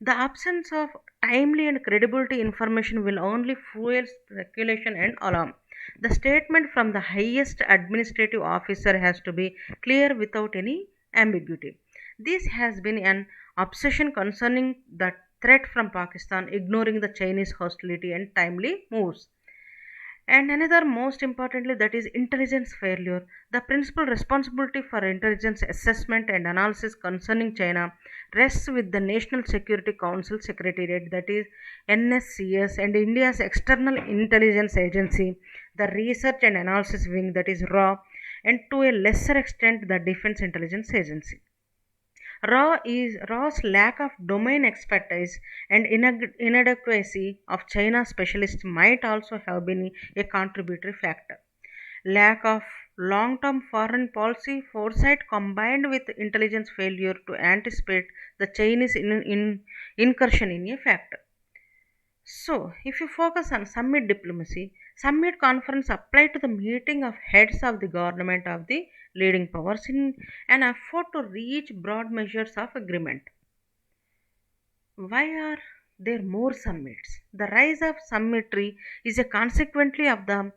The absence of timely and credibility information will only fuel speculation and alarm. The statement from the highest administrative officer has to be clear without any ambiguity. This has been an obsession concerning the threat from Pakistan, ignoring the Chinese hostility and timely moves. And another, most importantly, that is intelligence failure. The principal responsibility for intelligence assessment and analysis concerning China rests with the National Security Council Secretariat, that is NSCS, and India's external intelligence agency, the Research and Analysis Wing, that is RAW, and to a lesser extent the Defense Intelligence Agency. Raw's lack of domain expertise and inadequacy of China specialists might also have been a contributory factor. Lack of long term foreign policy foresight combined with intelligence failure to anticipate the Chinese incursion in a factor. So, if you focus on summit diplomacy, summit conference apply to the meeting of heads of the government of the leading powers in an effort to reach broad measures of agreement. Why are there more summits? The rise of summitry is a consequently of the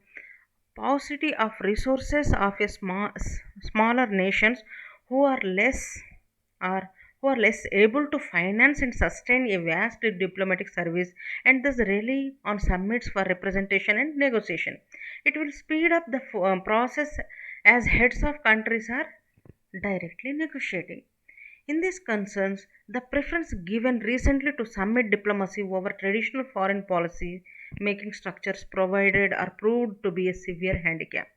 paucity of resources of a smaller nations who are less or who are less able to finance and sustain a vast diplomatic service and thus rely on summits for representation and negotiation. It will speed up the process as heads of countries are directly negotiating. In these concerns, the preference given recently to summit diplomacy over traditional foreign policy making structures provided or proved to be a severe handicap.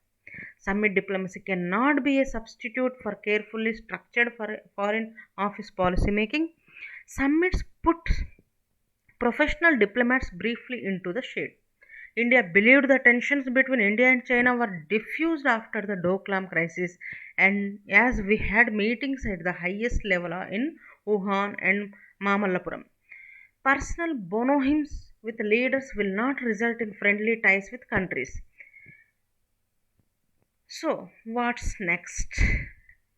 Summit diplomacy cannot be a substitute for carefully structured foreign office policy making. Summits put professional diplomats briefly into the shade. India believed the tensions between India and China were diffused after the Doklam crisis, and as we had meetings at the highest level in Wuhan and Mamallapuram. Personal bonohims with leaders will not result in friendly ties with countries. So, what's next?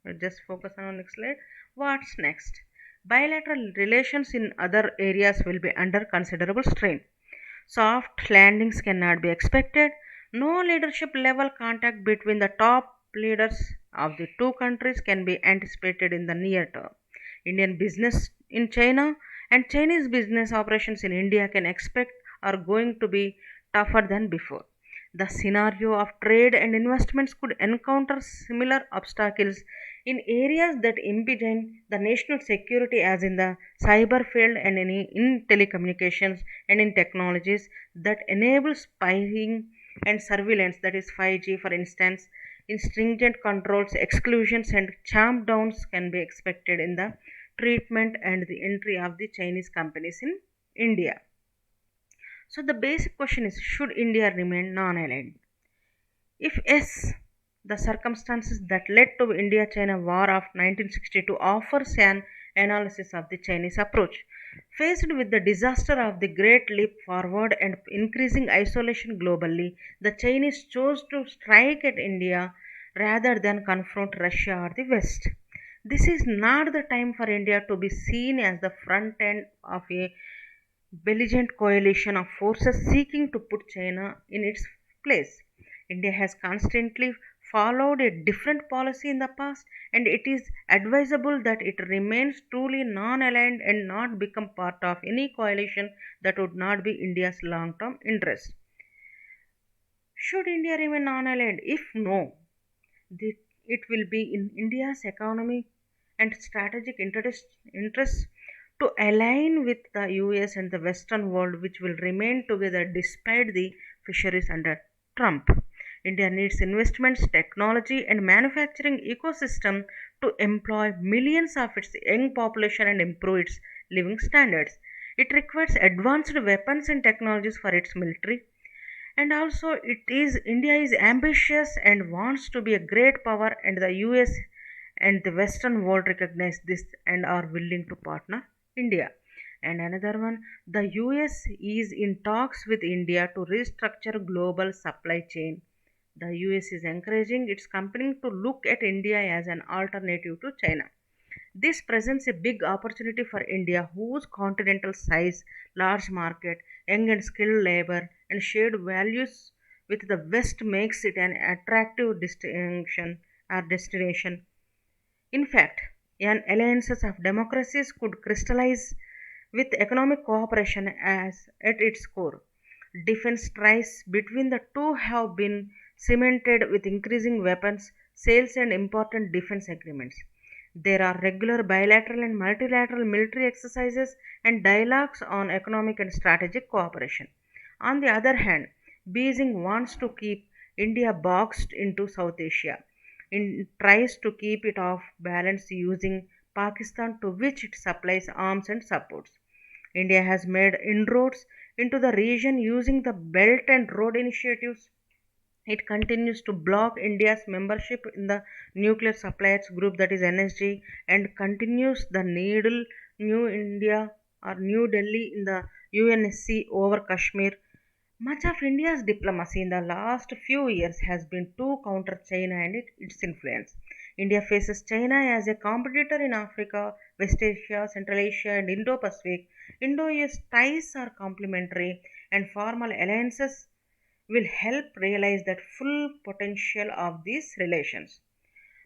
We'll just focus on our next slide. What's next? Bilateral relations in other areas will be under considerable strain. Soft landings cannot be expected. No leadership level contact between the top leaders of the two countries can be anticipated in the near term. Indian business in China and Chinese business operations in India can expect are going to be tougher than before. The scenario of trade and investments could encounter similar obstacles in areas that impede the national security, as in the cyber field and in telecommunications and in technologies that enable spying and surveillance, that is 5G for instance. In stringent controls, exclusions and champ downs can be expected in the treatment and the entry of the Chinese companies in India. So the basic question is, should India remain non-aligned? If yes, the circumstances that led to India-China War of 1962 offers an analysis of the Chinese approach. Faced with the disaster of the Great Leap Forward and increasing isolation globally, the Chinese chose to strike at India rather than confront Russia or the West. This is not the time for India to be seen as the front end of a belligerent coalition of forces seeking to put China in its place. India has constantly followed a different policy in the past, and it is advisable that it remains truly non aligned and not become part of any coalition that would not be India's long term interest. Should India remain non aligned? If no, it will be in India's economic and strategic interests to align with the US and the Western world, which will remain together despite the fisheries under Trump. India needs investments, technology, and manufacturing ecosystem to employ millions of its young population and improve its living standards. It requires advanced weapons and technologies for its military, and also it is India is ambitious and wants to be a great power, and the US and the Western world recognize this and are willing to partner India. And another one, the US is in talks with India to restructure global supply chain. The US is encouraging its company to look at India as an alternative to China. This presents a big opportunity for India, whose continental size, large market, young and skilled labor, and shared values with the West makes it an attractive distinction or destination. In fact, an alliances of democracies could crystallize with economic cooperation as at its core. Defense ties between the two have been cemented with increasing weapons sales and important defense agreements. There are regular bilateral and multilateral military exercises and dialogues on economic and strategic cooperation. On the other hand, Beijing wants to keep India boxed into South Asia. It tries to keep it off balance using Pakistan, to which it supplies arms and supports. India has made inroads into the region using the Belt and Road initiatives. It continues to block India's membership in the Nuclear Suppliers Group, that is NSG, and continues the needle New India or New Delhi in the UNSC over Kashmir. Much of India's diplomacy in the last few years has been to counter China and its influence. India faces China as a competitor in Africa, West Asia, Central Asia, and Indo Pacific. Indo US ties are complementary, and formal alliances will help realize that full potential of these relations.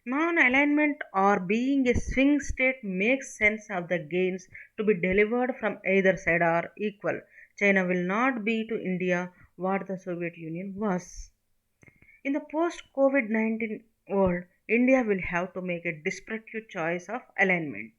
Non alignment or being a swing state makes sense of the gains to be delivered from either side are equal. China will not be to India what the Soviet Union was. In the post COVID 19 world, India will have to make a disparate choice of alignment.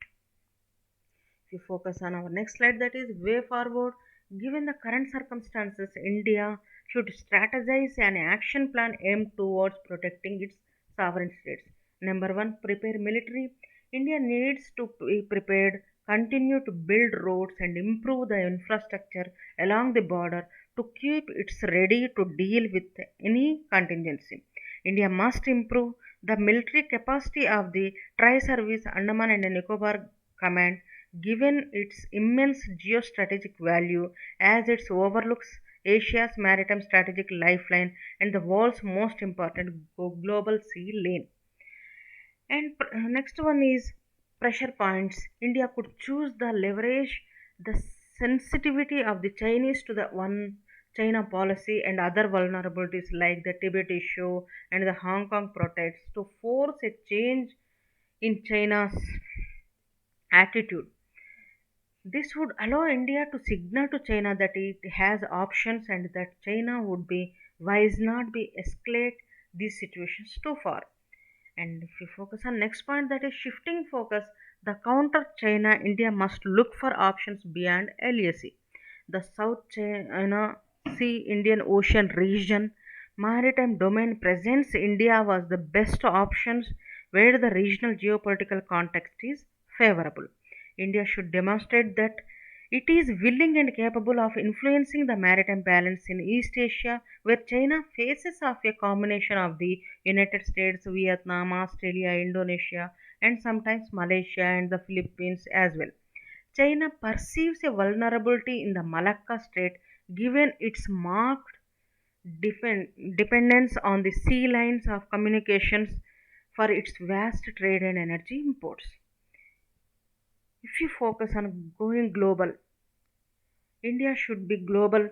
If you focus on our next slide, that is way forward, given the current circumstances, India should strategize an action plan aimed towards protecting its sovereign states. Number one, prepare military. India needs to be prepared, continue to build roads and improve the infrastructure along the border to keep it ready to deal with any contingency. India must improve the military capacity of the Tri-Service Andaman and Nicobar Command, given its immense geostrategic value as it overlooks Asia's maritime strategic lifeline and the world's most important global sea lane. And next one is pressure points. India could choose the leverage, the sensitivity of the Chinese to the one China policy and other vulnerabilities like the Tibet issue and the Hong Kong protests to force a change in China's attitude. This would allow India to signal to China that it has options and that China would be wise not be escalate these situations too far. And if we focus on next point, that is shifting focus, the counter China, India must look for options beyond LAC. The South China Sea Indian Ocean region maritime domain presents India was the best options where the regional geopolitical context is favorable. India should demonstrate that it is willing and capable of influencing the maritime balance in East Asia, where China faces off a combination of the United States, Vietnam, Australia, Indonesia, and sometimes Malaysia and the Philippines as well. China perceives a vulnerability in the Malacca Strait given its marked dependence on the sea lines of communications for its vast trade and energy imports. If you focus on going global, India should be global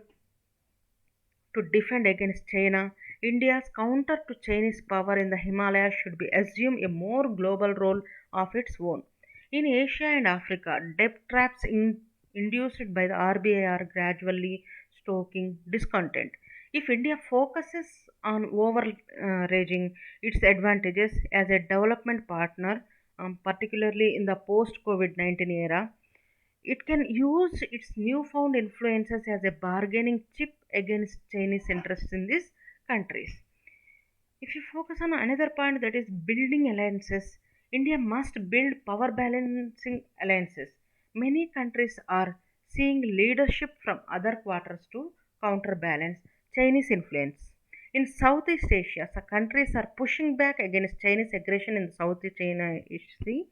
to defend against China. India's counter to Chinese power in the Himalayas should be assume a more global role of its own. In Asia and Africa, debt traps induced by the RBI are gradually stoking discontent. If India focuses on overraging its advantages as a development partner, particularly in the post COVID 19 era, it can use its newfound influences as a bargaining chip against Chinese interests in these countries. If you focus on another point, that is building alliances, India must build power balancing alliances. Many countries are seeing leadership from other quarters to counterbalance Chinese influence. In Southeast Asia, some countries are pushing back against Chinese aggression in the South China Sea.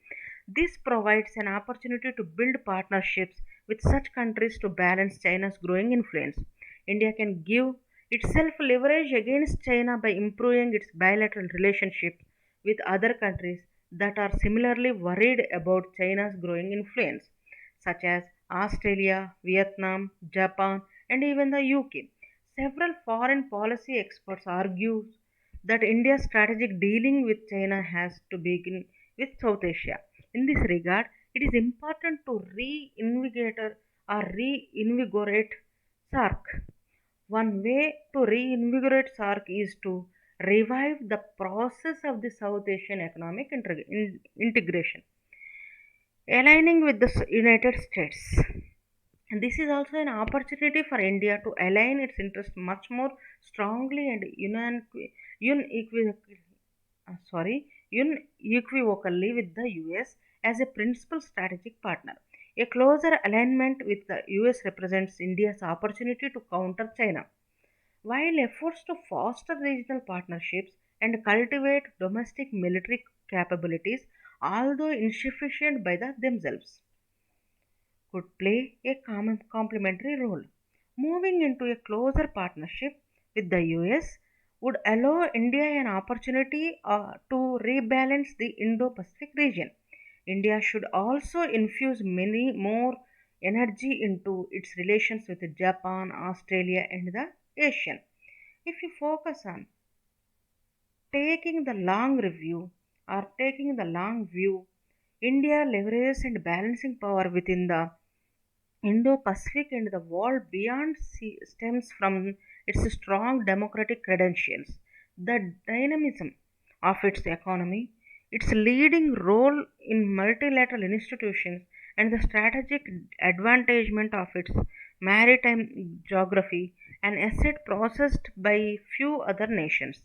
This provides an opportunity to build partnerships with such countries to balance China's growing influence. India can give itself leverage against China by improving its bilateral relationships with other countries that are similarly worried about China's growing influence, such as Australia, Vietnam, Japan, and even the UK. Several foreign policy experts argue that India's strategic dealing with China has to begin with South Asia. In this regard, it is important to reinvigorate SARC. One way to reinvigorate SARC is to revive the process of the South Asian economic integration, aligning with the United States. And this is also an opportunity for India to align its interests much more strongly and unequivocally, unequivocally with the US as a principal strategic partner. A closer alignment with the US represents India's opportunity to counter China, while efforts to foster regional partnerships and cultivate domestic military capabilities, although insufficient by themselves, could play a complementary role. Moving into a closer partnership with the US would allow India an opportunity to rebalance the Indo Pacific region. India should also infuse many more energy into its relations with Japan, Australia, and the Asian. If you focus on taking the long review or taking the long view, India leverages and balancing power within the Indo Pacific and the world beyond stems from its strong democratic credentials. The dynamism of its economy, its leading role in multilateral institutions, and the strategic advantagement of its maritime geography, an asset possessed by few other nations,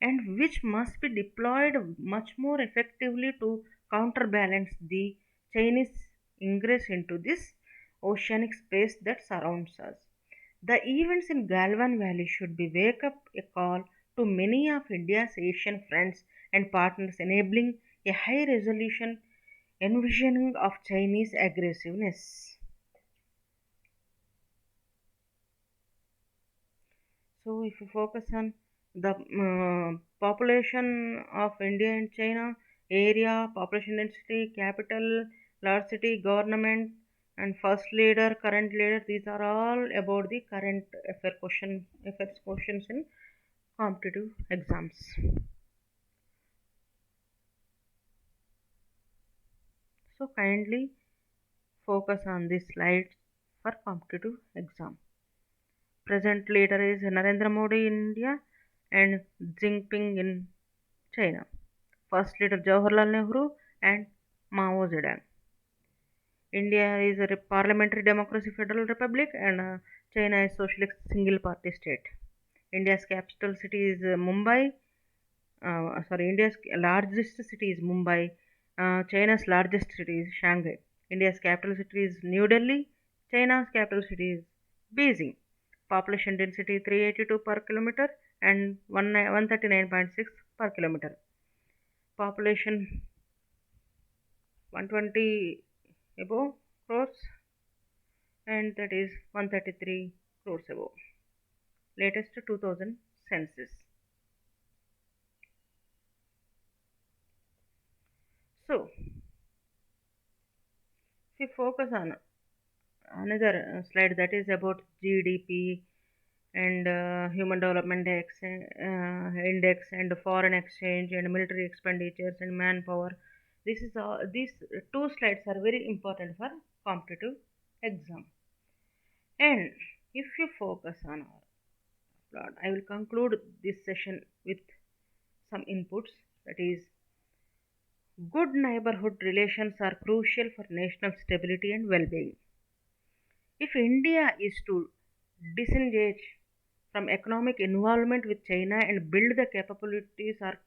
and which must be deployed much more effectively to counterbalance the Chinese ingress into this oceanic space that surrounds us. The events in Galwan Valley should be wake up a call to many of India's Asian friends and partners, enabling a high resolution envisioning of Chinese aggressiveness. So, if you focus on the population of India and China, area, population density, capital, large city, government, and first leader, current leader, these are all about the current affairs questions in competitive exams. So, kindly focus on this slide for competitive exam. Present leader is Narendra Modi in India and Xi Jinping in China. First leader Jawaharlal Nehru and Mao Zedong. India is a parliamentary democracy federal republic and China is socialist single party state. India's capital city is Mumbai. India's largest city is Mumbai. China's largest city is Shanghai. India's capital city is New Delhi. China's capital city is Beijing. Population density 382 per kilometer and 139.6 per kilometer. Population 120 above crores and that is 133 crores above. Latest 2000 census. So, if we focus on another slide that is about GDP and human development index and foreign exchange and military expenditures and manpower. These two slides are very important for competitive exam. And if you focus on our plot, I will conclude this session with some inputs. That is, good neighborhood relations are crucial for national stability and well-being. If India is to disengage from economic involvement with China and build the capabilities or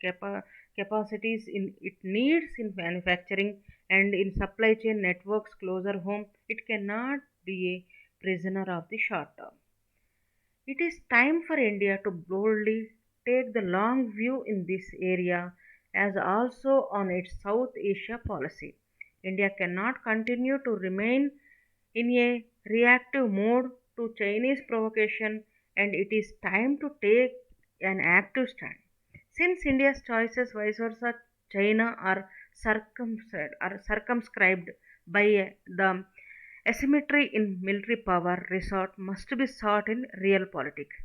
capacities in it needs in manufacturing and in supply chain networks closer home, it cannot be a prisoner of the short term. It is time for India to boldly take the long view in this area as also on its South Asia policy. India cannot continue to remain in a reactive mode to Chinese provocation and it is time to take an active stand. Since India's choices vice versa China are circumscribed by the asymmetry in military power resort must be sought in real politics.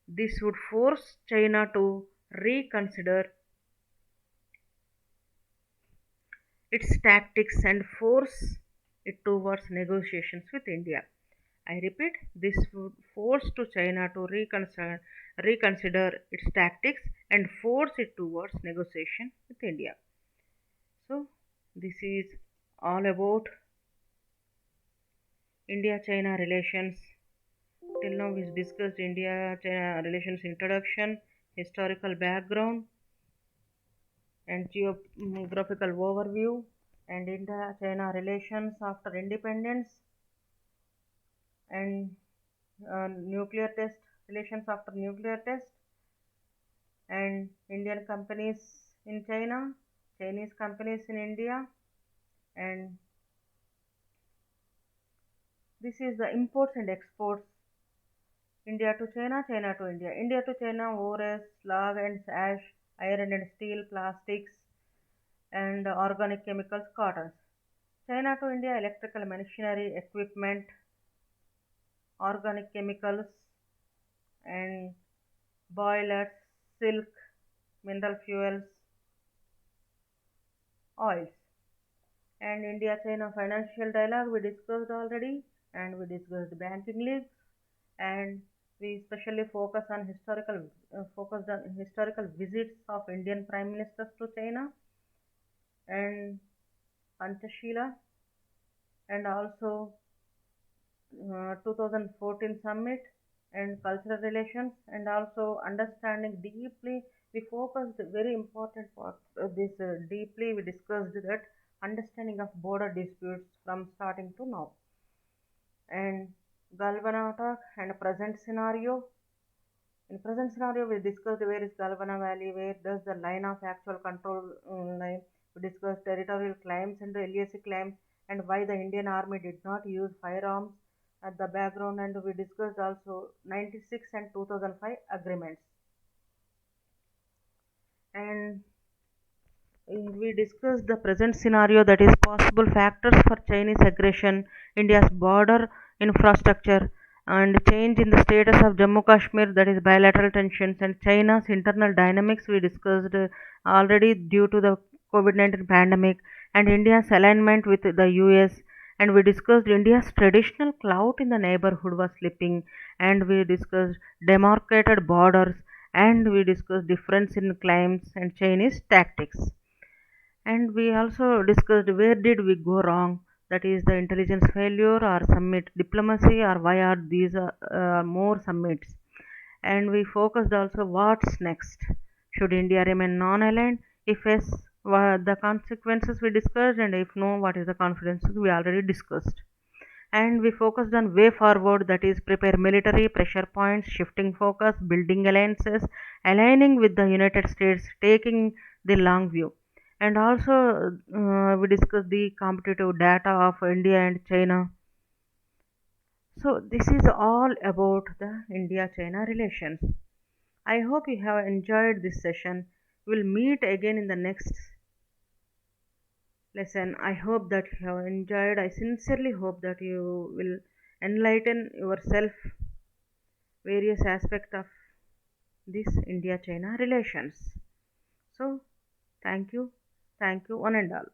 This would force China to reconsider its tactics and force it towards negotiations with India. I repeat, this would force to China to reconsider its tactics and force it towards negotiation with India. So, this is all about India-China relations. Till now, we discussed India-China relations introduction, historical background, and geographical overview, and India-China relations after independence, and nuclear test relations after nuclear test, and Indian companies in China, Chinese companies in India, and this is the imports and exports. India to China, China to India, India to China, ores, slag and ash, iron and steel, plastics, and organic chemicals, cottons. China to India, electrical machinery, equipment, organic chemicals, and boilers, silk, mineral fuels, oils. And India China financial dialogue we discussed already, and we discussed banking leagues and We especially focused on historical visits of Indian prime ministers to China and Panchashila, and also 2014 summit and cultural relations, and also understanding deeply. We focused very important part this deeply. We discussed that understanding of border disputes from starting to now, and Galvana attack and present scenario. In present scenario, we discussed where is Galvana Valley, where does the line of actual control lie. We discussed territorial claims and the LAC claims, and why the Indian Army did not use firearms at the background, and we discussed also 96 and 2005 agreements. And we discussed the present scenario, that is possible factors for Chinese aggression, India's border infrastructure, and change in the status of Jammu Kashmir, that is bilateral tensions, and China's internal dynamics. We discussed already due to the COVID-19 pandemic, and India's alignment with the US. And we discussed India's traditional clout in the neighborhood was slipping, and we discussed demarcated borders, and we discussed difference in claims and Chinese tactics. And we also discussed where did we go wrong, that is the intelligence failure or summit diplomacy, or why are these more summits. And we focused also what's next. Should India remain non-aligned? If yes, what are the consequences we discussed, and if no, what is the consequences we already discussed. And we focused on way forward, that is prepare military pressure points, shifting focus, building alliances, aligning with the United States, taking the long view. And also we discussed the competitive data of India and China. So this is all about the India China relations. I hope you have enjoyed this session. We'll meet again in the next lesson. I hope that you have enjoyed. I sincerely hope that you will enlighten yourself various aspects of this India China relations. So, thank you, one and all.